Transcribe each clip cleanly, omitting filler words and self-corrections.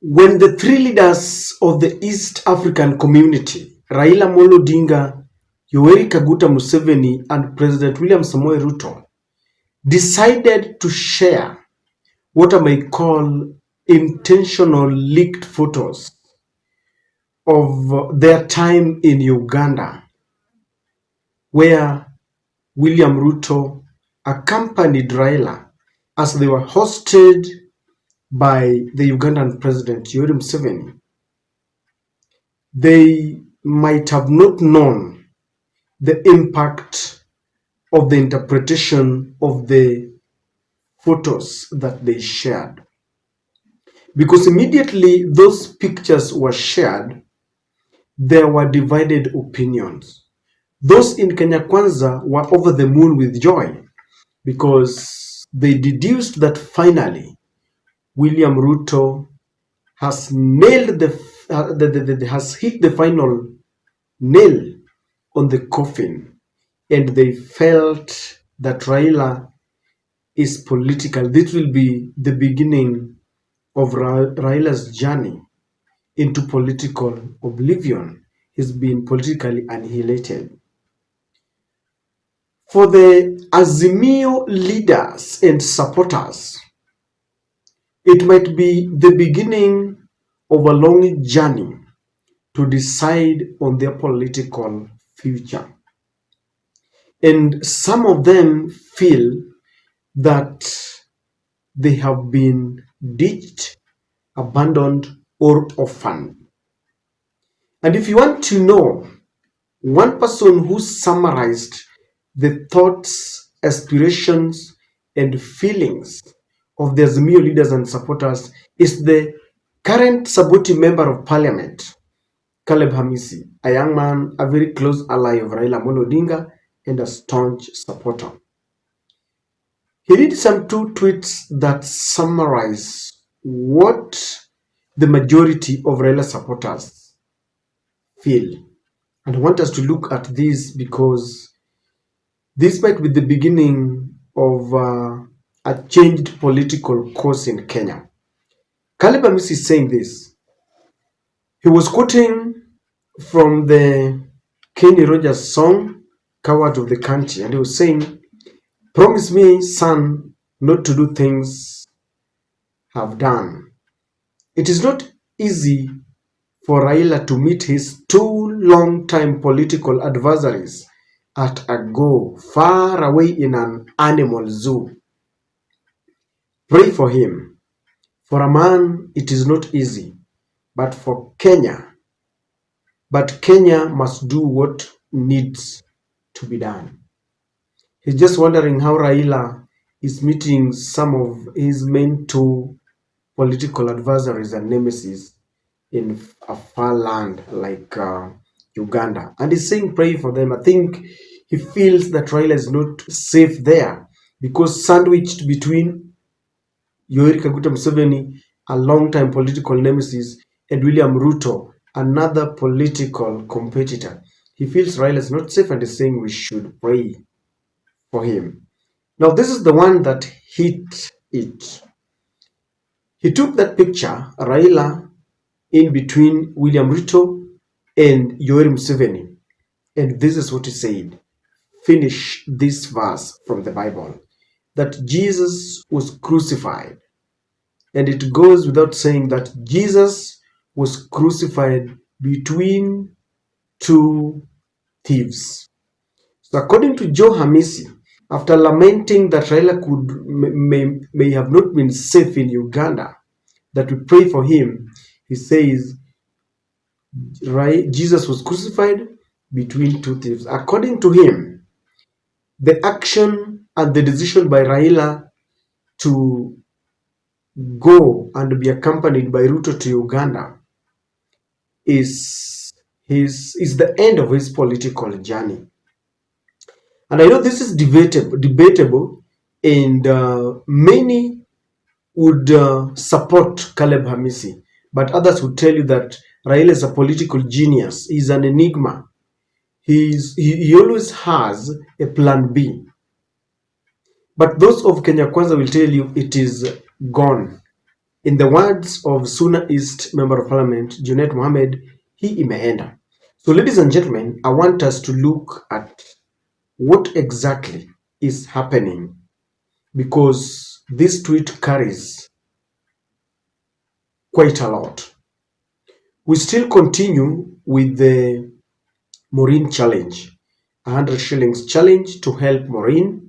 When the three leaders of the East African community, Raila Amolo Odinga, Yoweri Kaguta Museveni, and President William Samoei Ruto, decided to share what I may call intentional leaked photos of their time in Uganda, where William Ruto accompanied Raila as they were hosted by the Ugandan President Yoweri Museveni. They might have not known the impact of the interpretation of the photos that they shared. Because immediately those pictures were shared, there were divided opinions. Those in Kenya Kwanza were over the moon with joy because they deduced that finally William Ruto has nailed has hit the final nail on the coffin, and they felt that Raila is political. This will be the beginning of Raila's journey into political oblivion. He's been politically annihilated. For the Azimio leaders and supporters, it might be the beginning of a long journey to decide on their political future. And some of them feel that they have been ditched, abandoned, or orphaned. And if you want to know one person who summarized the thoughts, aspirations, and feelings of the Azimio leaders and supporters is the current Saboti Member of Parliament, Caleb Hamisi, a young man, a very close ally of Raila Amolo Odinga, and a staunch supporter. He did some two tweets that summarize what the majority of Raila supporters feel. And I want us to look at this because this might be the beginning of a changed political course in Kenya. Caleb Hamisi is saying this. He was quoting from the Kenny Rogers song, Coward of the Country, and he was saying, "Promise me, son, not to do things I've done." It is not easy for Raila to meet his two long-time political adversaries at a go far away in an animal zoo. Pray for him. For a man, it is not easy, but Kenya must do what needs to be done. He's just wondering how Raila is meeting some of his main two political adversaries and nemesis in a far land like Uganda. And he's saying pray for them. I think he feels that Raila is not safe there because sandwiched between Yoweri Kaguta Museveni, a long-time political nemesis, and William Ruto, another political competitor. He feels Raila is not safe and is saying we should pray for him. Now, this is the one that hit it. He took that picture, Raila, in between William Ruto and Yoweri Museveni. And this is what he said. Finish this verse from the Bible. That Jesus was crucified. And it goes without saying that Jesus was crucified between two thieves. So according to Joe Hamisi, after lamenting that Raila may have not been safe in Uganda, that we pray for him, he says Jesus was crucified between two thieves. According to him, the action and the decision by Raila to go and be accompanied by Ruto to Uganda is the end of his political journey. And I know this is debatable, and many would support Caleb Hamisi, but others would tell you that Raila is a political genius. He's an enigma. He always has a plan B. But those of Kenya Kwanza will tell you it is gone. In the words of Suna East Member of Parliament, Junet Mohammed, hii imeenda. So ladies and gentlemen, I want us to look at what exactly is happening, because this tweet carries quite a lot. We still continue with the Maureen challenge, 100 shillings challenge to help Maureen,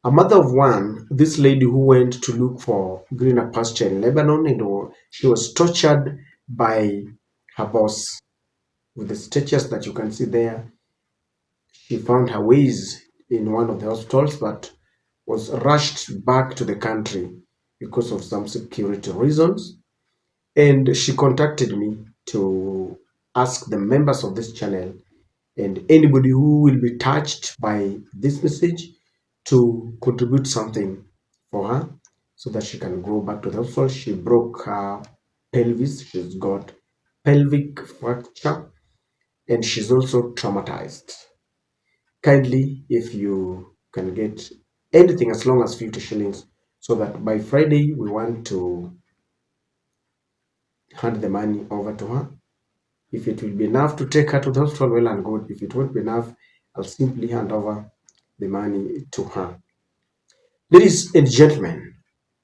a mother of one, this lady who went to look for greener pasture in Lebanon, and she was tortured by her boss with the stitches that you can see there. She found her ways in one of the hospitals, but was rushed back to the country because of some security reasons. And she contacted me to ask the members of this channel and anybody who will be touched by this message to contribute something for her so that she can go back to the hospital. She broke her pelvis, she's got pelvic fracture, and she's also traumatized. Kindly, if you can get anything as long as 50 shillings, so that by Friday we want to hand the money over to her. If it will be enough to take her to the hospital, well and good. If it won't be enough, I'll simply hand over the money to her. Ladies and gentlemen,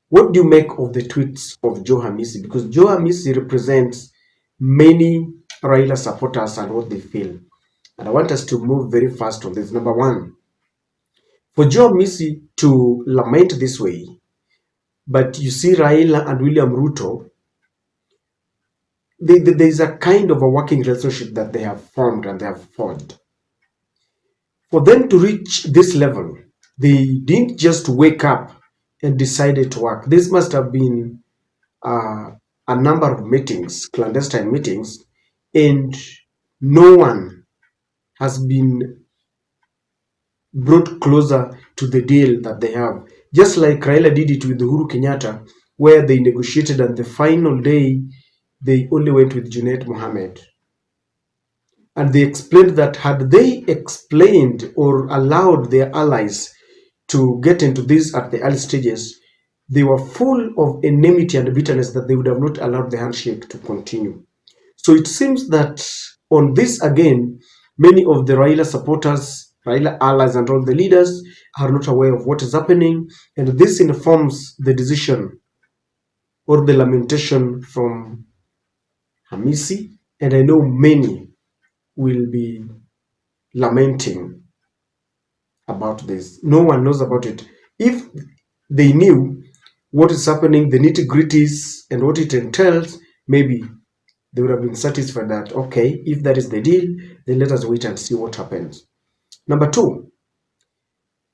what do you make of the tweets of Joe Hamisi? Because Joe Hamisi represents many Raila supporters and what they feel. And I want us to move very fast on this. Number one, for Joe Hamisi to lament this way, but you see Raila and William Ruto, there's a kind of a working relationship that they have formed and they have forged. For them to reach this level, they didn't just wake up and decided to work. This must have been a number of meetings, clandestine meetings, and no one has been brought closer to the deal that they have. Just like Raila did it with Uhuru Kenyatta, where they negotiated, and the final day they only went with Junet Mohammed. And they explained that had they explained or allowed their allies to get into this at the early stages, they were full of enmity and bitterness that they would have not allowed the handshake to continue. So it seems that on this again, many of the Raila supporters, Raila allies, and all the leaders are not aware of what is happening, and this informs the decision or the lamentation from Hamisi, and I know many will be lamenting about this. No one knows about it. If they knew what is happening, the nitty-gritties and what it entails, maybe they would have been satisfied that, okay, if that is the deal, then let us wait and see what happens. Number two,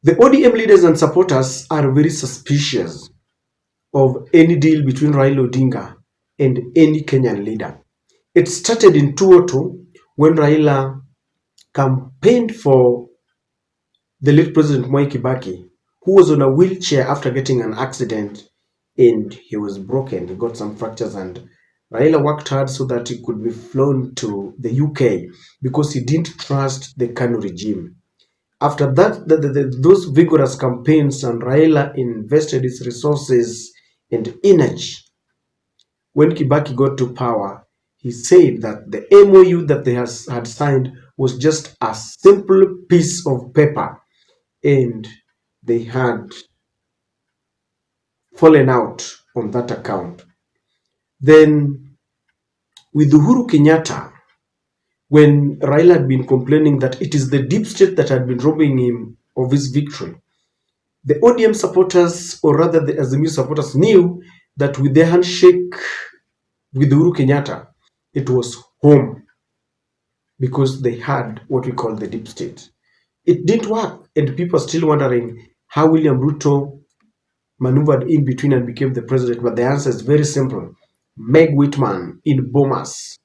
the ODM leaders and supporters are very suspicious of any deal between Raila Odinga and any Kenyan leader. It started in 2002 when Raila campaigned for the late President Mwai Kibaki, who was on a wheelchair after getting an accident and he was broken. He got some fractures, and Raila worked hard so that he could be flown to the UK because he didn't trust the Kanu regime. After that, those vigorous campaigns, and Raila invested his resources and energy. When Kibaki got to power, he said that the MOU that they had signed was just a simple piece of paper, and they had fallen out on that account. Then with Uhuru Kenyatta, when Raila had been complaining that it is the deep state that had been robbing him of his victory, the ODM supporters, or rather the Azimio supporters, knew that with their handshake with Uhuru Kenyatta, it was home, because they had what we call the deep state. It didn't work, and people are still wondering how William Ruto maneuvered in between and became the president. But the answer is very simple. Meg Whitman in Bomas,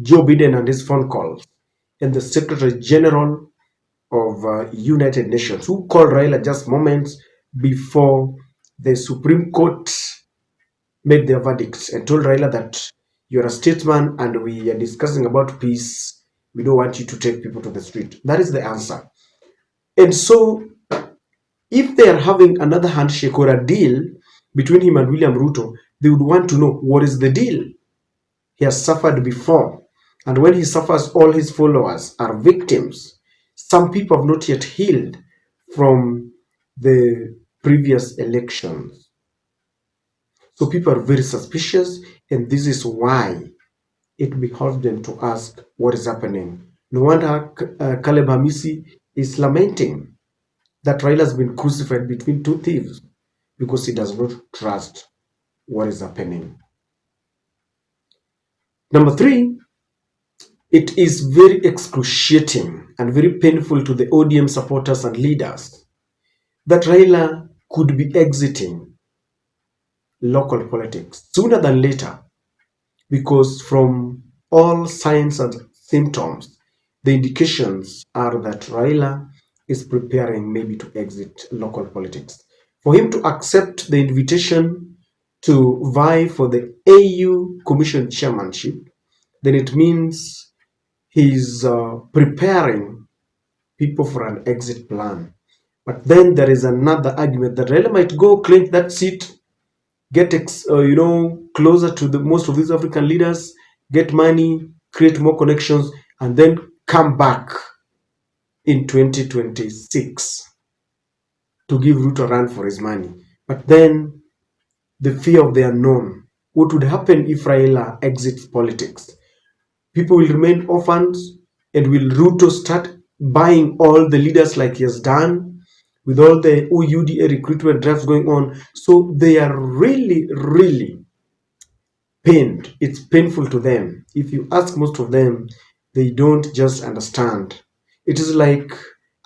Joe Biden and his phone calls, and the Secretary General of United Nations, who called Raila just moments before the Supreme Court made their verdicts and told Raila that you're a statesman and we are discussing about peace. We don't want you to take people to the street. That is the answer. And so if they are having another handshake or a deal between him and William Ruto, They would want to know what is the deal. He has suffered before, and when he suffers, all his followers are victims. Some people have not yet healed from the previous elections. So people are very suspicious, and this is why it behoves them to ask what is happening. No wonder Caleb Hamisi is lamenting that Raila has been crucified between two thieves because he does not trust what is happening. Number three, it is very excruciating and very painful to the ODM supporters and leaders that Raila could be exiting local politics sooner than later, because from all signs and symptoms, the indications are that Raila is preparing maybe to exit local politics. For him to accept the invitation to vie for the AU Commission chairmanship, then it means he's preparing people for an exit plan. But then there is another argument that Raila might go claim that seat, get closer to the most of these African leaders, get money, create more connections, and then come back in 2026 to give Ruto a run for his money. But then the fear of the unknown. What would happen if Raila exits politics? People will remain orphans, and will Ruto start buying all the leaders like he has done with all the OUDA recruitment drives going on? So they are really, really pained. It's painful to them. If you ask most of them, they don't just understand. It is like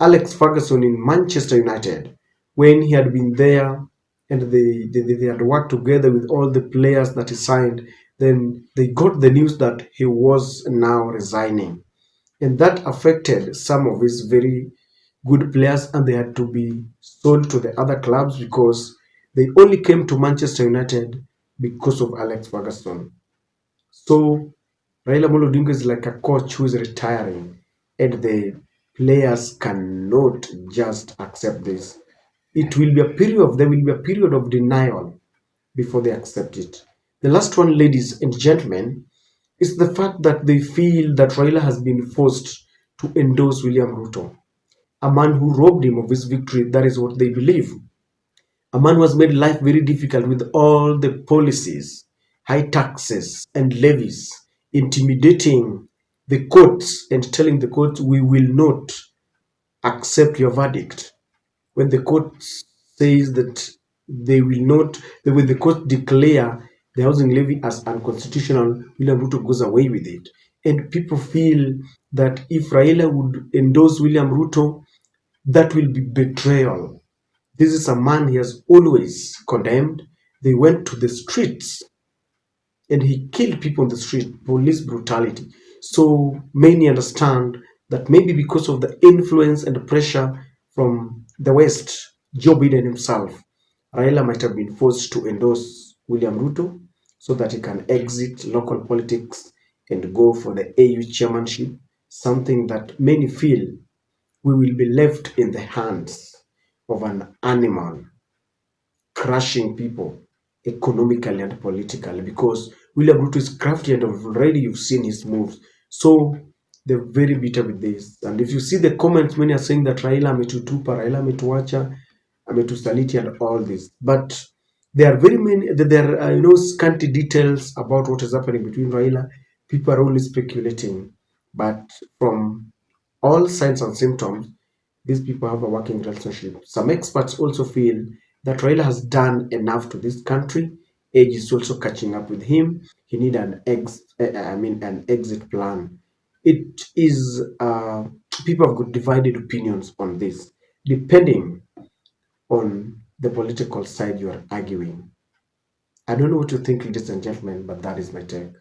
Alex Ferguson in Manchester United, when he had been there and they had worked together with all the players that he signed. Then they got the news that he was now resigning, and that affected some of his very good players, and they had to be sold to the other clubs because they only came to Manchester United because of Alex Ferguson. So Raila Amolo Odinga is like a coach who is retiring, and the players cannot just accept this. It will be a period there will be a period of denial before they accept it. The last one, ladies and gentlemen, is the fact that they feel that Raila has been forced to endorse William Ruto, a man who robbed him of his victory. That is what they believe. A man who has made life very difficult with all the policies, high taxes and levies, intimidating the courts and telling the courts, we will not accept your verdict. When the court says that they will not, when the court declare the housing levy as unconstitutional, William Ruto goes away with it. And people feel that if Raila would endorse William Ruto, that will be betrayal. This is a man he has always condemned. They went to the streets and he killed people on the street, police brutality. So many understand that maybe because of the influence and the pressure from the West, Joe Biden himself, Raila might have been forced to endorse William Ruto so that he can exit local politics and go for the AU chairmanship, something that many feel we will be left in the hands of an animal crushing people economically and politically, because William Ruto is crafty and already you've seen his moves. So they're very bitter with this. And if you see the comments, many are saying that Raila ametutupa, Raila ametuacha, ametusaliti and all this. But there are very many, there are scanty details about what is happening between Raila. People are only speculating. But from all signs and symptoms, these people have a working relationship. Some experts also feel that Raila has done enough to this country. Age is also catching up with him. He need an exit plan. It is people have got divided opinions on this, depending on the political side you are arguing. I don't know what you think, ladies and gentlemen, but that is my take.